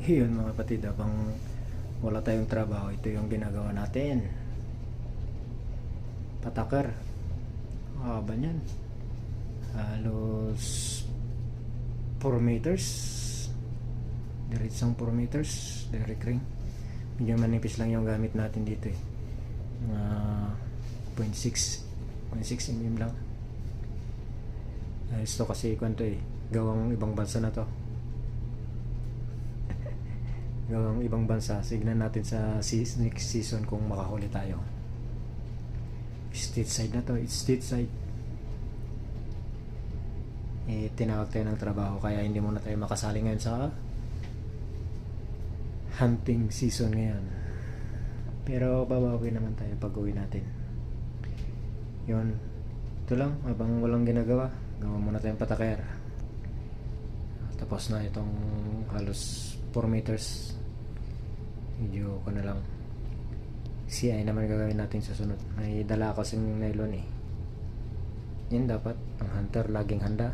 Yun mga kapatid, habang wala tayong trabaho, ito yung ginagawa natin. Patakar. Haba niyan. Halos 4 meters. Diretsang 4 meters. Direct ring. Medyo manipis lang yung gamit natin dito eh. Mga 0.6 mm lang. Ito kasi kwento eh. Gawang ibang bansa na to. Gawang ibang bansa. Signan natin sa next season kung makahuli tayo. Stateside na to. It's stateside. Tinawag tayo ng trabaho kaya hindi muna tayo makasali ngayon sa hunting season ngayon. Pero babawi naman tayo pag uwi natin. Yun. Ito lang. Habang walang ginagawa, gawa muna tayong patakar. Tapos na itong halos 4 meters. Medyo ko na lang. CI naman gagawin natin sa sunod. May dala ako kasing nylon eh. Yan dapat. Ang hunter laging handa.